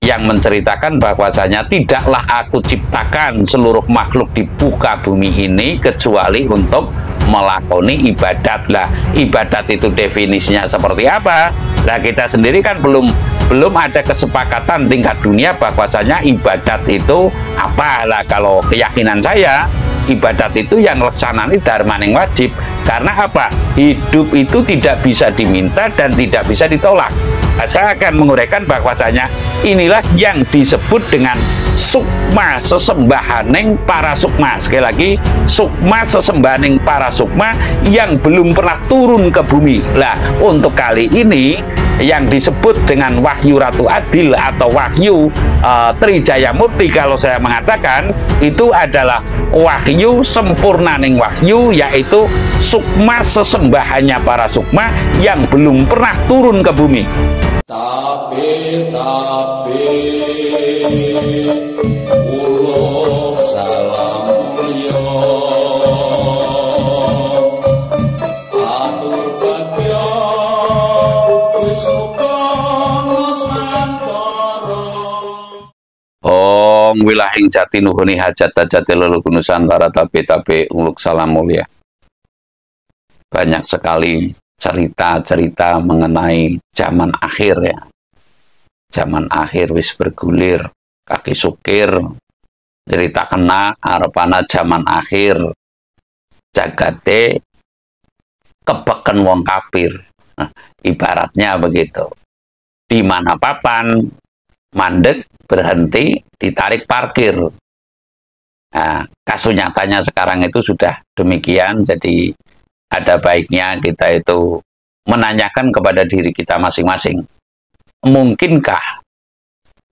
yang menceritakan bahwasanya tidaklah aku ciptakan seluruh makhluk di muka bumi ini kecuali untuk melakoni ibadat. Lah, ibadat itu definisinya seperti apa? Nah, kita sendiri kan belum ada kesepakatan tingkat dunia bahwasanya ibadat itu apa. Lah, kalau keyakinan saya, ibadat itu yang laksanani dharmaning wajib. Karena apa? Hidup itu tidak bisa diminta dan tidak bisa ditolak. Nah, saya akan menguraikan bahwasanya inilah yang disebut dengan sukma sesembahaning para sukma. Sekali lagi, sukma sesembahaning para sukma yang belum pernah turun ke bumi. Lah, untuk kali ini yang disebut dengan wahyu Ratu Adil atau wahyu Trijaya Murti, kalau saya mengatakan itu adalah wahyu sempurnaning wahyu, yaitu sukma sesembahannya para sukma yang belum pernah turun ke bumi. Tapi ulo salam mulya atur bagya wis muga nusantara. Om wilahing jati nuhuni hajat jati leluhur Nusantara. Tapi uluk salam mulia. Banyak sekali cerita-cerita mengenai zaman akhir ya. Zaman akhir wis bergulir, kaki sukir, cerita kena arepana zaman akhir, jagate kebeken wong kafir. Nah, ibaratnya begitu. Di mana papan mandek berhenti ditarik parkir. Nah, kasus nyatanya sekarang itu sudah demikian. Jadi ada baiknya kita itu menanyakan kepada diri kita masing-masing, mungkinkah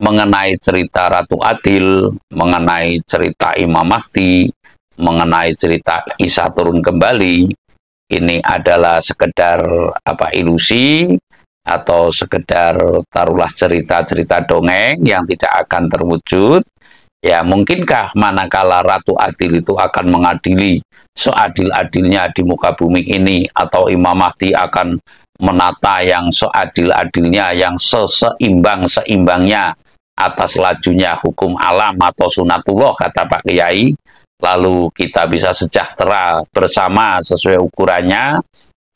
mengenai cerita Ratu Adil, mengenai cerita Imam Mahdi, mengenai cerita Isa turun kembali, ini adalah sekedar ilusi atau sekedar taruhlah cerita-cerita dongeng yang tidak akan terwujud? Ya, mungkinkah manakala Ratu Adil itu akan mengadili seadil-adilnya di muka bumi ini, atau Imam Mahdi akan menata yang seadil-adilnya, yang seseimbang-seimbangnya atas lajunya hukum alam atau sunatullah, kata Pak Kiai, lalu kita bisa sejahtera bersama sesuai ukurannya,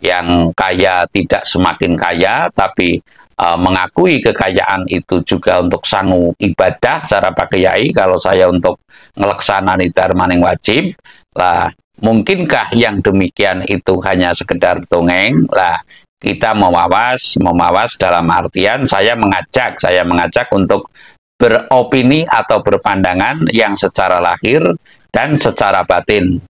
yang kaya tidak semakin kaya, tapi mengakui kekayaan itu juga untuk sanggup ibadah cara Pak Kiai, kalau saya untuk ngelaksanani dharmaning wajib. Lah, mungkinkah yang demikian itu hanya sekedar dongeng? Lah, kita memawas dalam artian saya mengajak untuk beropini atau berpandangan yang secara lahir dan secara batin.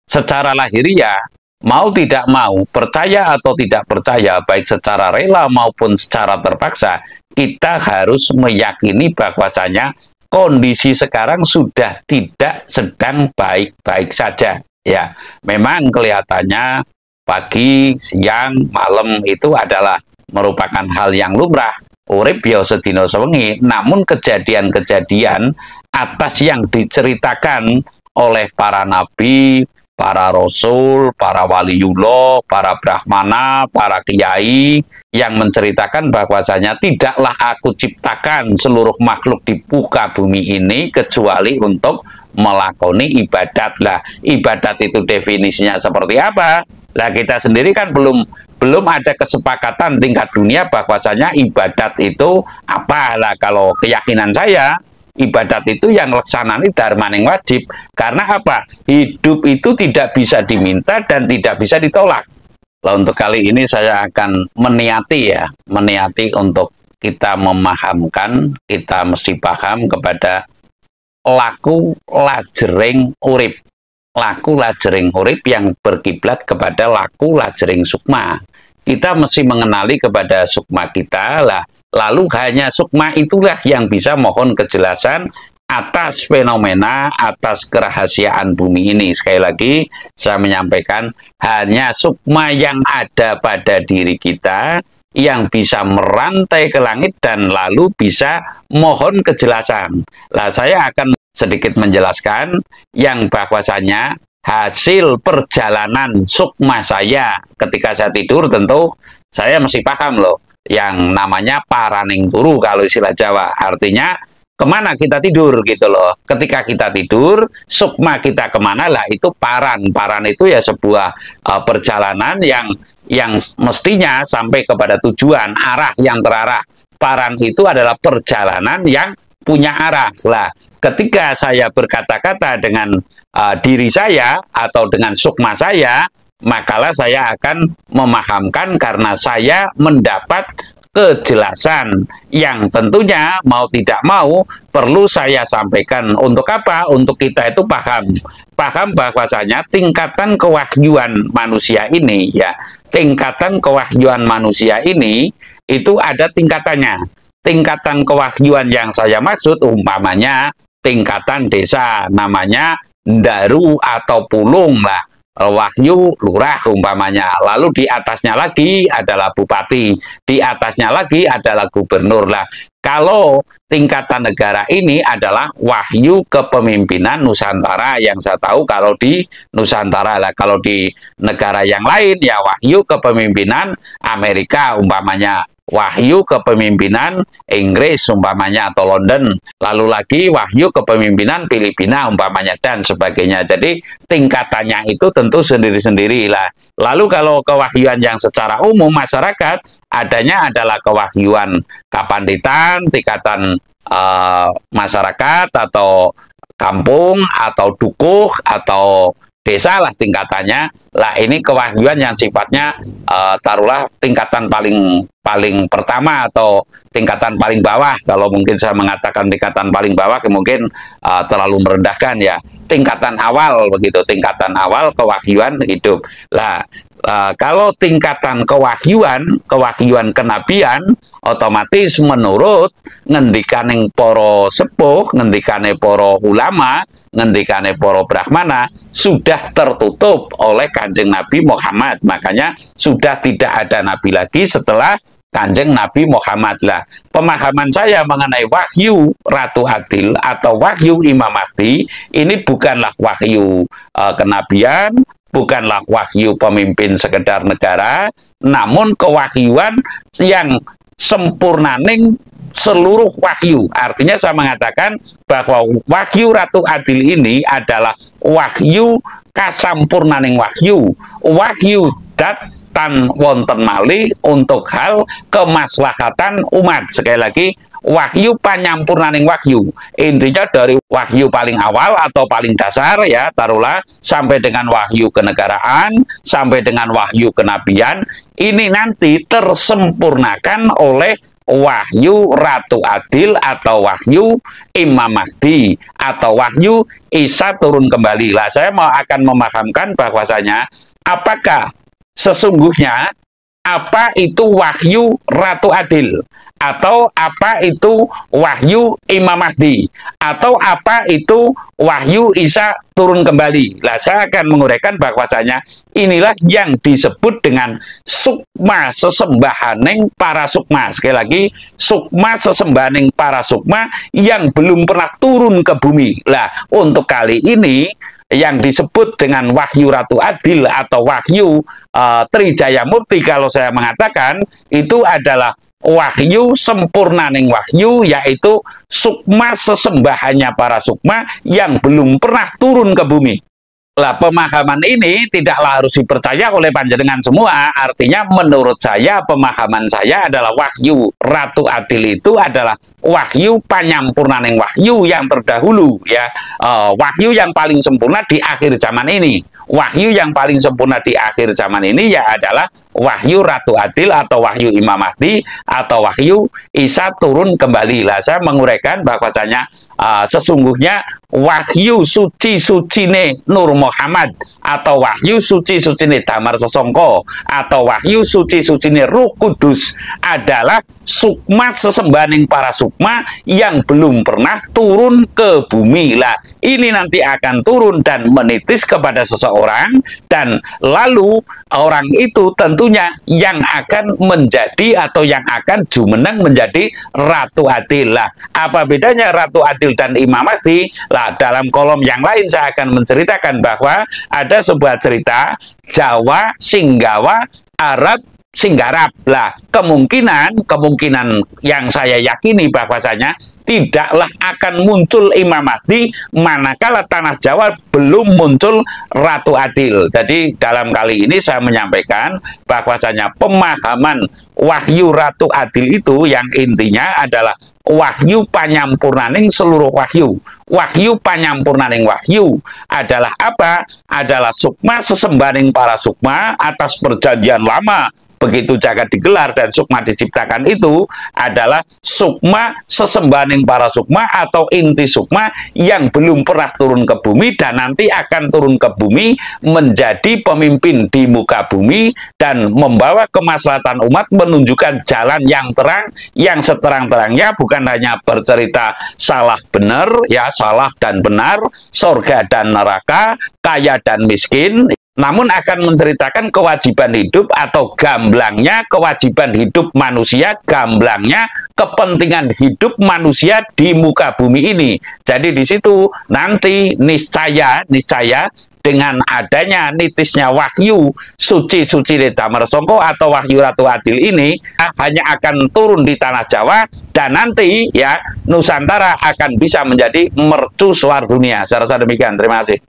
Secara lahiriah, mau tidak mau, percaya atau tidak percaya, baik secara rela maupun secara terpaksa, kita harus meyakini bahwasanya kondisi sekarang sudah tidak sedang baik-baik saja. Ya, memang kelihatannya pagi, siang, malam itu adalah merupakan hal yang lumrah. Urip ya sedina sewengi, namun kejadian-kejadian atas yang diceritakan oleh para nabi, para rasul, para waliullah, para brahmana, para kiai yang menceritakan bahwasanya tidaklah aku ciptakan seluruh makhluk di muka bumi ini kecuali untuk melakoni ibadat. Lah, ibadat itu definisinya seperti apa? Lah, kita sendiri kan belum ada kesepakatan tingkat dunia bahwasanya ibadat itu apa. Lah, kalau keyakinan saya, ibadat itu yang laksanani dharmaning wajib. Karena apa? Hidup itu tidak bisa diminta dan tidak bisa ditolak. Nah, untuk kali ini saya akan meniati untuk kita memahamkan, kita mesti paham kepada laku lajering urip. Laku lajering urip yang berkiblat kepada laku lajering sukma. Kita mesti mengenali kepada sukma kita, lalu hanya sukma itulah yang bisa mohon kejelasan atas fenomena, atas kerahasiaan bumi ini. Sekali lagi, saya menyampaikan, hanya sukma yang ada pada diri kita yang bisa merantai ke langit dan lalu bisa mohon kejelasan. Lah, saya akan sedikit menjelaskan yang bahwasanya hasil perjalanan sukma saya ketika saya tidur, tentu saya mesti paham loh, yang namanya paraning turu kalau istilah Jawa. Artinya kemana kita tidur gitu loh. Ketika kita tidur, sukma kita kemana lah itu paran. Paran itu ya sebuah perjalanan yang mestinya sampai kepada tujuan, arah yang terarah. Paran itu adalah perjalanan yang punya arah. Lah, ketika saya berkata-kata dengan diri saya atau dengan sukma saya, makalah saya akan memahamkan karena saya mendapat kejelasan yang tentunya mau tidak mau perlu saya sampaikan. Untuk apa? Untuk kita itu paham bahwasanya tingkatan kewahyuan manusia ini ya, tingkatan kewahyuan manusia ini itu ada tingkatannya. Tingkatan kewahyuan yang saya maksud umpamanya tingkatan desa, namanya daru atau pulung lah, wahyu lurah umpamanya. Lalu di atasnya lagi adalah bupati, di atasnya lagi adalah gubernur lah. Kalau tingkatan negara ini adalah wahyu kepemimpinan Nusantara yang saya tahu kalau di Nusantara lah. Kalau di negara yang lain ya wahyu kepemimpinan Amerika umpamanya, wahyu kepemimpinan Inggris umpamanya atau London, lalu lagi wahyu kepemimpinan Filipina umpamanya dan sebagainya. Jadi tingkatannya itu tentu sendiri-sendiri lah. Lalu kalau kewahyuan yang secara umum masyarakat adanya adalah kewahyuan kapanditan, tingkatan masyarakat atau kampung atau dukuh atau desa lah tingkatannya. Lah ini kewahyuan yang sifatnya taruhlah tingkatan paling pertama atau tingkatan paling bawah. Kalau mungkin saya mengatakan tingkatan paling bawah mungkin terlalu merendahkan ya. Tingkatan awal begitu, tingkatan awal kewahyuan hidup. Lah kalau tingkatan kewahyuan kenabian otomatis menurut ngendikaning para sepuh, ngendikane para ulama, ngendikane para brahmana sudah tertutup oleh Kanjeng Nabi Muhammad. Makanya sudah tidak ada nabi lagi setelah Kanjeng Nabi Muhammad lah. Pemahaman saya mengenai wahyu Ratu Adil atau wahyu Imam Mahdi ini bukanlah wahyu kenabian, bukanlah wahyu pemimpin sekedar negara, namun kewahyuan yang sempurnaning seluruh wahyu. Artinya saya mengatakan bahwa wahyu Ratu Adil ini adalah wahyu kasampurnaning wahyu. Wahyu dat tan wonten malih untuk hal kemaslahatan umat. Sekali lagi, wahyu panyampurnaning wahyu. Intinya dari wahyu paling awal atau paling dasar ya, taruhlah sampai dengan wahyu kenegaraan, sampai dengan wahyu kenabian, ini nanti tersempurnakan oleh wahyu Ratu Adil atau wahyu Imam Mahdi atau wahyu Isa turun kembali. Lah saya akan memahamkan bahwasanya apakah sesungguhnya apa itu wahyu Ratu Adil, atau apa itu wahyu Imam Mahdi, atau apa itu wahyu Isa turun kembali. Lah saya akan menguraikan bahwasanya inilah yang disebut dengan sukma sesembahaning para sukma. Sekali lagi, sukma sesembahaning para sukma yang belum pernah turun ke bumi. Lah untuk kali ini yang disebut dengan wahyu Ratu Adil atau wahyu Trijaya Murti, kalau saya mengatakan itu adalah wahyu sempurnaning wahyu, yaitu sukma sesembahannya para sukma yang belum pernah turun ke bumi. Lah pemahaman ini tidaklah harus dipercaya oleh panjenengan semua. Artinya menurut saya, pemahaman saya adalah wahyu Ratu Adil itu adalah wahyu panyampurnaning wahyu yang terdahulu ya. Wahyu yang paling sempurna di akhir zaman ini. Wahyu yang paling sempurna di akhir zaman ini ya adalah wahyu Ratu Adil atau wahyu Imam Mahdi atau wahyu Isa turun kembali. Lah saya menguraikan bahwasanya sesungguhnya wahyu suci-sucine Nur Muhammad atau wahyu suci-sucine Damar Sesongko atau wahyu suci-sucine Ruh Kudus adalah sukma sesembahaning para sukma yang belum pernah turun ke bumi. Lah ini nanti akan turun dan menitis kepada seseorang, dan lalu orang itu tentunya yang akan menjadi atau yang akan jumeneng menjadi Ratu Adil. Lah apa bedanya Ratu Adil dan Imam Mahdi? Lah dalam kolom yang lain saya akan menceritakan bahwa ada sebuah cerita Jawa, Singgawa, Arab, Singgarap. Lah, kemungkinan yang saya yakini bahwasanya tidaklah akan muncul Imam Mahdi manakala tanah Jawa belum muncul Ratu Adil. Jadi dalam kali ini saya menyampaikan bahwasanya pemahaman wahyu Ratu Adil itu yang intinya adalah wahyu panyampurnaning seluruh wahyu. Wahyu panyampurnaning wahyu adalah apa? Adalah sukma sesembaning para sukma atas perjanjian lama. Begitu jagat digelar dan sukma diciptakan itu adalah sukma sesembaning para sukma atau inti sukma yang belum pernah turun ke bumi dan nanti akan turun ke bumi menjadi pemimpin di muka bumi dan membawa kemaslahatan umat, menunjukkan jalan yang terang, yang seterang-terangnya, bukan hanya bercerita salah benar, ya salah dan benar, surga dan neraka, kaya dan miskin, namun akan menceritakan kewajiban hidup atau gamblangnya kewajiban hidup manusia, gamblangnya kepentingan hidup manusia di muka bumi ini. Jadi di situ nanti niscaya dengan adanya nitisnya wahyu suci Damar Songko atau wahyu Ratu Adil ini hanya akan turun di tanah Jawa dan nanti ya Nusantara akan bisa menjadi mercusuar dunia. Saya rasa demikian. Terima kasih.